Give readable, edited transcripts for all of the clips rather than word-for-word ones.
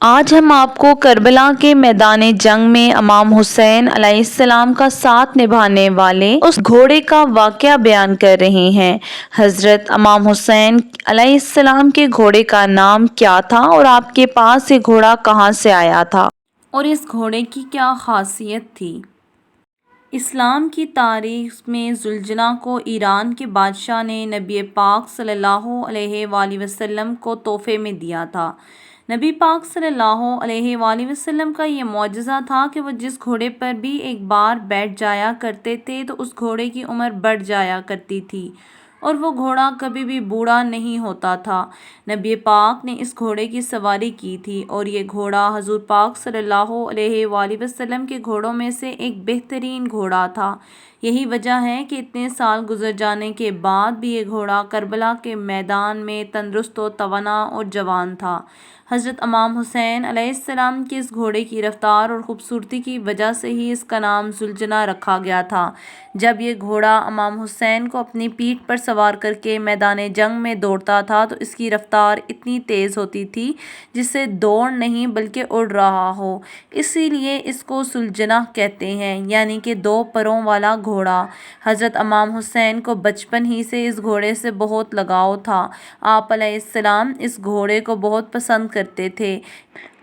آج ہم آپ کو کربلا کے میدان جنگ میں امام حسین علیہ السلام کا ساتھ نبھانے والے اس گھوڑے کا واقعہ بیان کر رہے ہیں۔ حضرت امام حسین علیہ السلام کے گھوڑے کا نام کیا تھا اور آپ کے پاس یہ گھوڑا کہاں سے آیا تھا؟ اور اس گھوڑے کی کیا خاصیت تھی؟ اسلام کی تاریخ میں ذوالجناح کو ایران کے بادشاہ نے نبی پاک صلی اللہ علیہ وآلہ وسلم کو تحفے میں دیا تھا۔ نبی پاک صلی اللہ علیہ وآلہ وسلم کا یہ معجزہ تھا کہ وہ جس گھوڑے پر بھی ایک بار بیٹھ جایا کرتے تھے تو اس گھوڑے کی عمر بڑھ جایا کرتی تھی اور وہ گھوڑا کبھی بھی بوڑھا نہیں ہوتا تھا۔ نبی پاک نے اس گھوڑے کی سواری کی تھی اور یہ گھوڑا حضور پاک صلی اللہ علیہ وآلہ وسلم کے گھوڑوں میں سے ایک بہترین گھوڑا تھا۔ یہی وجہ ہے کہ اتنے سال گزر جانے کے بعد بھی یہ گھوڑا کربلا کے میدان میں تندرست و توانا اور جوان تھا۔ حضرت امام حسین علیہ السلام کے اس گھوڑے کی رفتار اور خوبصورتی کی وجہ سے ہی اس کا نام ذوالجناح رکھا گیا تھا۔ جب یہ گھوڑا امام حسین کو اپنی پیٹھ پر سوار کر کے میدان جنگ میں دوڑتا تھا تو اس کی رفتار اتنی تیز ہوتی تھی جسے دوڑ نہیں بلکہ اڑ رہا ہو، اسی لیے اس کو ذوالجناح کہتے ہیں، یعنی کہ دو پروں والا گھوڑا۔ حضرت امام حسین کو بچپن ہی سے اس گھوڑے سے بہت لگاؤ تھا۔ آپ علیہ السلام اس گھوڑے کو بہت پسند کرتے تھے۔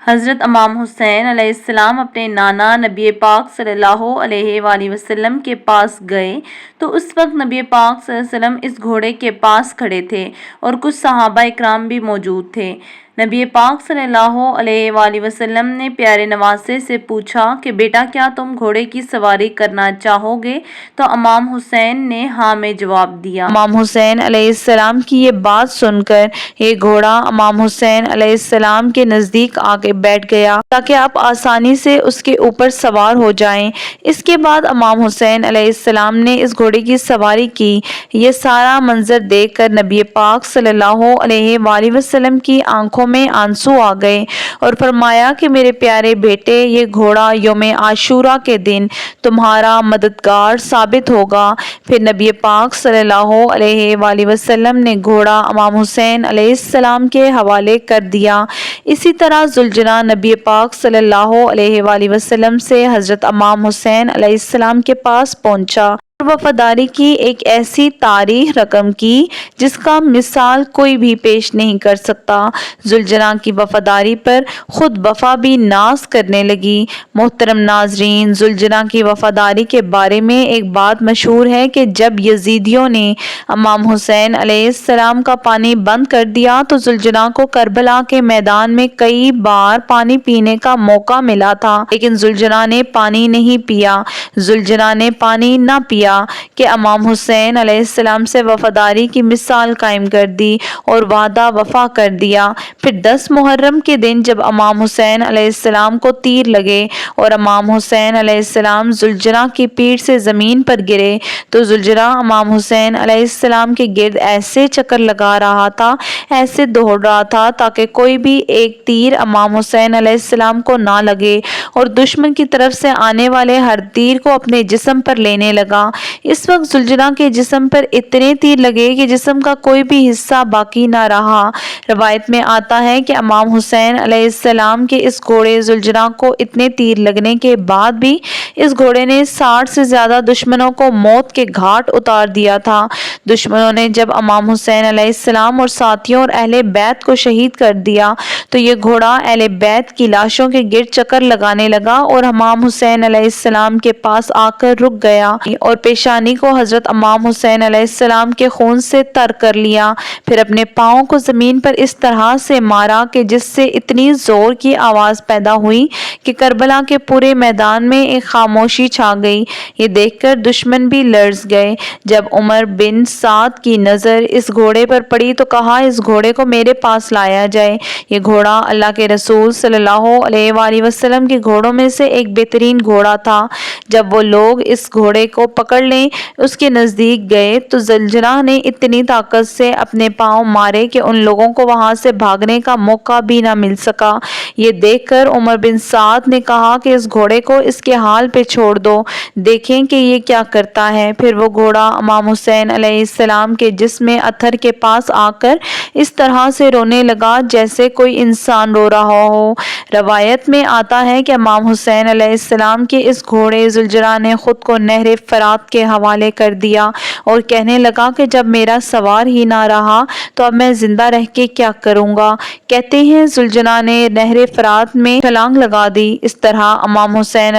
حضرت امام حسین علیہ السلام اپنے نانا نبی پاک صلی اللہ علیہ وآلہ وسلم کے پاس گئے تو اس وقت نبی پاک صلی اللہ علیہ وسلم اس گھوڑے کے پاس کھڑے تھے اور کچھ صحابہ اکرام بھی موجود تھے۔ نبی پاک صلی اللہ علیہ وآلہ وسلم نے پیارے نواسے سے پوچھا کہ بیٹا کیا تم گھوڑے کی سواری کرنا چاہو گے؟ تو امام حسین نے ہاں میں جواب دیا۔ امام حسین علیہ السلام کی یہ بات سن کر یہ گھوڑا امام حسین علیہ السلام کے نزدیک آ کے بیٹھ گیا تاکہ آپ آسانی سے اس کے اوپر سوار ہو جائیں۔ اس کے بعد امام حسین علیہ السلام نے اس گھوڑے کی سواری کی۔ یہ سارا منظر دیکھ کر نبی پاک صلی اللہ علیہ وآلہ وسلم کی آنکھوں میں آنسو آ گئے اور فرمایا کہ میرے پیارے بیٹے، یہ گھوڑا یوم عاشوراء کے دن تمہارا مددگار ثابت ہوگا۔ پھر نبی پاک صلی اللہ علیہ وآلہ وسلم نے گھوڑا امام حسین علیہ السلام کے حوالے کر دیا۔ اسی طرح ذوالجناح نبی پاک صلی اللہ علیہ وآلہ وسلم سے حضرت امام حسین علیہ السلام کے پاس پہنچا۔ وفاداری کی ایک ایسی تاریخ رقم کی جس کا مثال کوئی بھی پیش نہیں کر سکتا۔ ذوالجناح کی وفاداری پر خود وفا بھی ناز کرنے لگی۔ محترم ناظرین، ذوالجناح کی وفاداری کے بارے میں ایک بات مشہور ہے کہ جب یزیدیوں نے امام حسین علیہ السلام کا پانی بند کر دیا تو ذوالجناح کو کربلا کے میدان میں کئی بار پانی پینے کا موقع ملا تھا، لیکن ذوالجناح نے پانی نہیں پیا۔ ذوالجناح نے پانی نہ پیا کہ امام حسین علیہ السلام سے وفاداری کی مثال قائم کر دی اور وعدہ وفا کر دیا۔ پھر 10 محرم کے دن جب امام حسین علیہ السلام کو تیر لگے اور امام حسین علیہ السلام ذوالجناح کی پیٹھ سے زمین پر گرے تو ذوالجناح امام حسین علیہ السلام کے گرد ایسے چکر لگا رہا تھا، ایسے دوڑ رہا تھا تاکہ کوئی بھی ایک تیر امام حسین علیہ السلام کو نہ لگے اور دشمن کی طرف سے آنے والے ہر تیر کو اپنے جسم پر لینے لگا۔ اس وقت ذوالجناح کے جسم پر اتنے تیر لگے کہ جسم کا کوئی بھی حصہ باقی نہ رہا۔ روایت میں آتا ہے کہ امام حسین علیہ السلام کے اس گھوڑے ذوالجناح کو اتنے تیر لگنے کے بعد بھی اس گھوڑے نے 60 سے زیادہ دشمنوں کو موت کے گھاٹ اتار دیا تھا۔ دشمنوں نے جب امام حسین علیہ السلام اور ساتھیوں اور اہل بیت کو شہید کر دیا تو یہ گھوڑا اہل بیت کی لاشوں کے گرد چکر لگانے لگا اور امام حسین علیہ السلام کے پاس آ کر رک گیا اور پیشانی کو حضرت امام حسین علیہ السلام کے خون سے تر کر لیا، پھر اپنے پاؤں کو زمین پر اس طرح سے مارا کہ جس سے اتنی زور کی آواز پیدا ہوئی کہ کربلا کے پورے میدان میں ایک خاموشی چھا گئی۔ یہ دیکھ کر دشمن بھی لرز گئے۔ جب عمر بن سعد کی نظر اس گھوڑے پر پڑی تو کہا، اس گھوڑے کو میرے پاس لایا جائے۔ یہ گھوڑا اللہ کے رسول صلی اللہ علیہ وآلہ وسلم کے گھوڑوں میں سے ایک بہترین گھوڑا تھا۔ جب وہ لوگ اس گھوڑے کو پکڑ لیں اس کے نزدیک گئے تو ذوالجناح نے اتنی طاقت سے اپنے پاؤں مارے کہ ان لوگوں کو وہاں سے بھاگنے کا موقع بھی نہ مل سکا۔ یہ دیکھ کر عمر بن سعد نے کہا کہ اس گھوڑے کو اس کے حال پہ چھوڑ دو، دیکھیں کہ یہ کیا کرتا ہے۔ پھر وہ گھوڑا امام حسین علیہ السلام کے جسم اتھر کے پاس آ کر اس طرح سے رونے لگا جیسے کوئی انسان رو رہا ہو۔ روایت میں آتا ہے کہ امام حسین علیہ السلام کے اس گھوڑے ذوالجرح نے خود کو نہر فرات کے حوالے کر دیا اور کہنے لگا کہ جب میرا سوار ہی نہ رہا تو اب میں زندہ رہ کے کیا کروں گا۔ کہتے ہیں ذوالجرح نے نہر فرات میں چھلانگ لگا دی۔ اس طرح امام حسین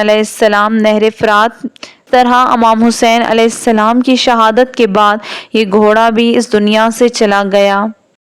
علیہ السلام کی شہادت کے بعد یہ گھوڑا بھی اس دنیا سے چلا گیا۔